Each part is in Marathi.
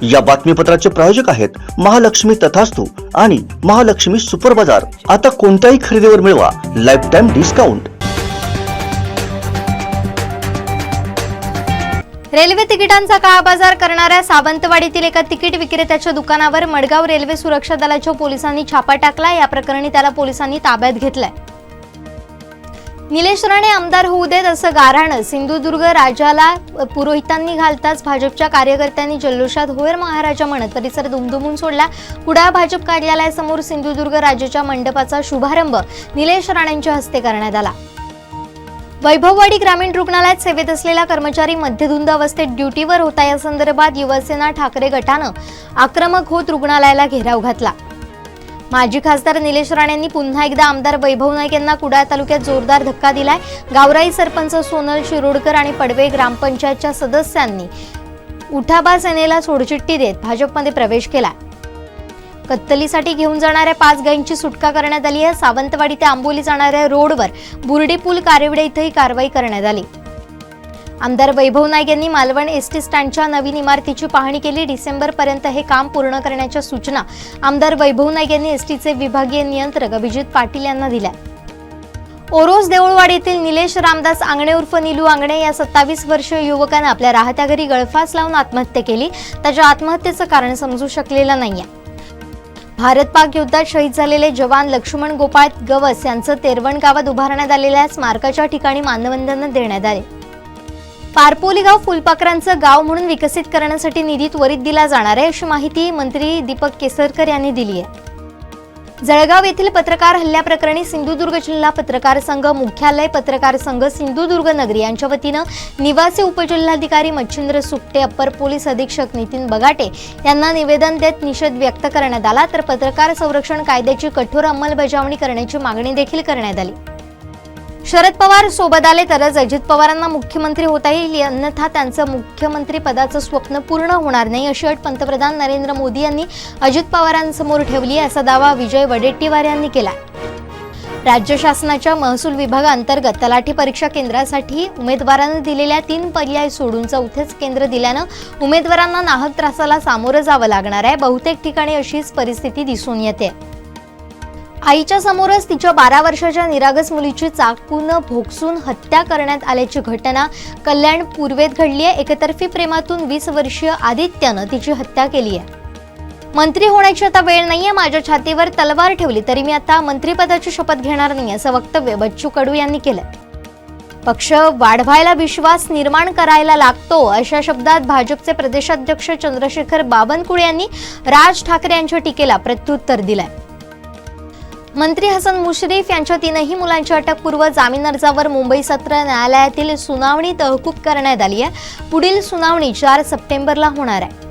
या बातमीपत्राचे प्रायोजक आहेत महालक्ष्मी तथास्तु आणि महालक्ष्मी सुपर बाजार। आता कोणत्याही खरेदीवर मिळवा लाईफ टाइम डिस्काउंट। रेल्वे तिकिटांचा काळा बाजार करणाऱ्या सावंतवाडीतील एका तिकीट विक्रेत्याच्या दुकानावर मडगाव रेल्वे सुरक्षा दलाच्या पोलिसांनी छापा टाकला। या प्रकरणी त्याला पोलिसांनी ताब्यात घेतलंय। निलेश राणे आमदार होऊ देत असं गाऱ्हाणं सिंधुदुर्ग राजाला पुरोहितांनी घालताच भाजपच्या कार्यकर्त्यांनी जल्लोषात होयर महाराजा म्हणत परिसर दुमदुमून सोडला। कुडाळ भाजप कार्यालयासमोर सिंधुदुर्ग राजाच्या मंडपाचा शुभारंभ निलेश राणेंच्या हस्ते करण्यात आला। वैभववाडी ग्रामीण रुग्णालयात सेवेत असलेला कर्मचारी मध्यधुंद अवस्थेत ड्युटीवर होता। या संदर्भात युवासेना ठाकरे गटानं आक्रमक होत रुग्णालयाला घेराव घातला। माजी खासदार निलेश राणेंनी पुन्हा एकदा आमदार वैभव नाईक यांना कुडाळ तालुक्यात जोरदार धक्का दिलाय। गावराई सरपंच सोनल शिरोडकर आणि पडवे ग्रामपंचायतच्या सदस्यांनी उठाबा सेनेला सोडचिठ्ठी देत भाजपमध्ये प्रवेश केला। कत्तलीसाठी घेऊन जाणाऱ्या 5 गायींची सुटका करण्यात आली आहे। सावंतवाडी ते आंबोली जाणाऱ्या रोडवर बुर्डी पूल कारवडे इथेही कारवाई करण्यात आली। आमदार वैभव नाईक यांनी मालवण एसटी स्टँडच्या नवीन इमारतीची पाहणी केली। डिसेंबर पर्यंत हे काम पूर्ण करण्याच्या सूचना आमदार वैभव नाईक यांनी एसटीचे विभागीय नियंत्रक अभिजित पाटील यांना दिल्या। ओरोस देऊळवाडी येथील निलेश रामदास आंगणे उर्फ नीलू आंगणे या 27 वर्षीय युवकाने आपल्या राहत्या घरी गळफास लावून आत्महत्या केली। त्याच्या आत्महत्येचं कारण समजू शकलेलं नाहीये। भारत पाक युद्धात शहीद झालेले जवान लक्ष्मण गोपाळ गवस यांचं तेरवण गावात उभारण्यात आलेल्या स्मारकाच्या ठिकाणी मानवंदना देण्यात आली। पारपोली गाव फुलपाखरांचं गाव म्हणून विकसित करण्यासाठी निधी त्वरित दिला जाणार आहे अशी माहिती मंत्री दीपक केसरकर यांनी दिली आहे। जळगाव येथील पत्रकार हल्ल्याप्रकरणी सिंधुदुर्ग जिल्हा पत्रकार संघ मुख्यालय पत्रकार संघ सिंधुदुर्ग नगरी यांच्या वतीनं निवासी उपजिल्हाधिकारी मच्छिंद्र सुकटे अप्पर पोलीस अधीक्षक नितीन बगाटे यांना निवेदन देत निषेध व्यक्त करण्यात आला। तर पत्रकार संरक्षण कायद्याची कठोर अंमलबजावणी करण्याची मागणी देखील करण्यात आली। शरद पवार सोबत आले तरच अजित पवारांना मुख्यमंत्री होता येईल, अन्यथा त्यांचं मुख्यमंत्री पदाचं स्वप्न पूर्ण होणार नाही अशी अट पंतप्रधान नरेंद्र मोदी यांनी अजित पवारांसमोर ठेवली असा दावा विजय वडेट्टीवार यांनी केला। राज्य शासनाच्या महसूल विभागाअंतर्गत तलाठी परीक्षा केंद्रासाठी उमेदवारांनी दिलेल्या 3 पर्याय सोडून चौथेच केंद्र दिल्यानं उमेदवारांना नाहक त्रासाला सामोरं जावं लागणार आहे। बहुतेक ठिकाणी अशीच परिस्थिती दिसून येते। आईच्या समोरच तिच्या 12 वर्षाच्या निरागस मुलीची चाकून भोगसून हत्या करण्यात आल्याची घटना कल्याण पूर्वेत घडली आहे। एकतर्फी प्रेमातून 20 वर्षीय आदित्यनं तिची हत्या केली आहे। मंत्री होण्याची आता वेळ नाहीये, माझ्या छातीवर तलवार ठेवली तरी मी आता मंत्रिपदाची शपथ घेणार नाही असं वक्तव्य बच्चू कडू यांनी केलं। पक्ष वाढवायला विश्वास निर्माण करायला लागतो अशा शब्दात भाजपचे प्रदेशाध्यक्ष चंद्रशेखर बावनकुळे यांनी राज ठाकरे यांच्या टीकेला प्रत्युत्तर दिलंय। मंत्री हसन मुश्रीफ यांच्या 3ही मुलांच्या अटकपूर्व जामीन अर्जावर मुंबई सत्र न्यायालयातील सुनावणी तहकूब करण्यात आली आहे। पुढील सुनावणी 4 सप्टेंबरला होणार आहे।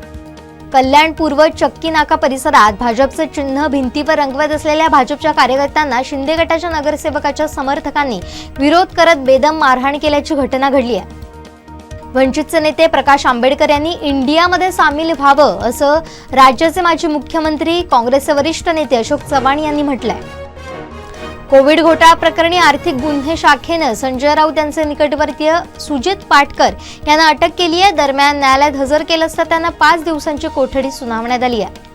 कल्याण पूर्व चक्की नाका परिसरात भाजपचं चिन्ह भिंतीवर रंगवत असलेल्या भाजपच्या कार्यकर्त्यांना शिंदे गटाच्या नगरसेवकाच्या समर्थकांनी विरोध करत बेदम मारहाण केल्याची घटना घडली आहे। वंचितचे नेते प्रकाश आंबेडकर यांनी इंडियामध्ये सामील व्हावं असं राज्याचे माजी मुख्यमंत्री काँग्रेसचे वरिष्ठ नेते अशोक चव्हाण यांनी म्हटलंय। कोविड घोटाळा प्रकरणी आर्थिक गुन्हे शाखेनं संजय राऊत यांचे निकटवर्तीय सुजित पाटकर यांना अटक केली आहे। दरम्यान न्यायालयात हजर केलं असता त्यांना 5 दिवसांची कोठडी सुनावण्यात आली आहे।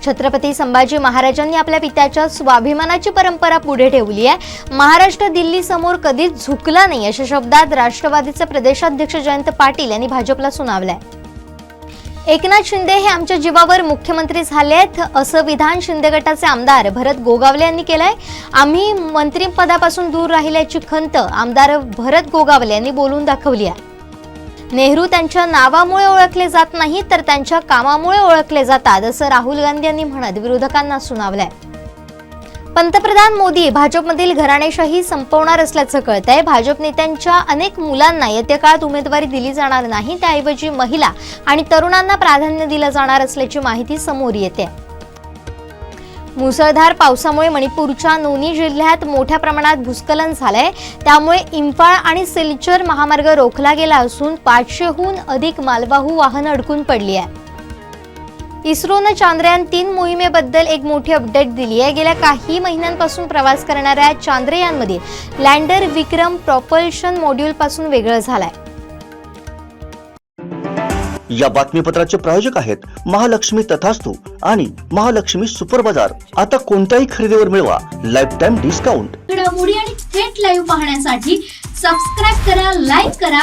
छत्रपती संभाजी महाराजांनी आपल्या पित्याच्या स्वाभिमानाची परंपरा पुढे ठेवली आहे। महाराष्ट्र दिल्ली समोर कधीच झुकला नाही अशा शब्दात राष्ट्रवादीचे प्रदेशाध्यक्ष जयंत पाटील यांनी भाजपला सुनावलंय। एकनाथ शिंदे हे आमच्या जीवावर मुख्यमंत्री झालेत असं विधान शिंदे गटाचे आमदार भरत गोगावले यांनी केलंय। आम्ही मंत्रिपदापासून दूर राहिल्याची खंत आमदार भरत गोगावले यांनी बोलून दाखवली आहे। नेहरू त्यांच्या नावामुळे ओळखले जात नाही तर त्यांच्या कामामुळे ओळखले जातात असं राहुल गांधी यांनी म्हणत विरोधकांना सुनावलंय। पंतप्रधान मोदी भाजपमधील घराणेशाही संपवणार असल्याचं कळतंय। भाजप नेत्यांच्या अनेक मुलांना येत्या काळात उमेदवारी दिली जाणार नाही, त्याऐवजी महिला आणि तरुणांना प्राधान्य दिलं जाणार असल्याची माहिती समोर येते। मुसळधार पावसामुळे मणिपूरच्या नोनी जिल्ह्यात मोठ्या प्रमाणात भूस्खलन झालंय। त्यामुळे इंफाळ आणि सिलचर महामार्ग रोखला गेला असून 500हून अधिक मालवाहू वाहनं अडकून पडली आहे। इस्रोनं चांद्रयान 3 मोहिमेबद्दल एक मोठी अपडेट दिली आहे। गेल्या काही महिन्यांपासून प्रवास करणाऱ्या चांद्रयानमध्ये लँडर विक्रम प्रॉपल्शन मॉड्यूल पासून वेगळं झालाय। या बातमीपत्राचे प्रायोजक आहेत महालक्ष्मी तथास्तु आणि महालक्ष्मी सुपर बाजार. आता कोणत्याही खरेदीवर मिळवा लाईफ टाइम डिस्काउंट. घडामोडी आणि थेट लाईव्ह पाहण्यासाठी सबस्क्राईब करा, लाईक करा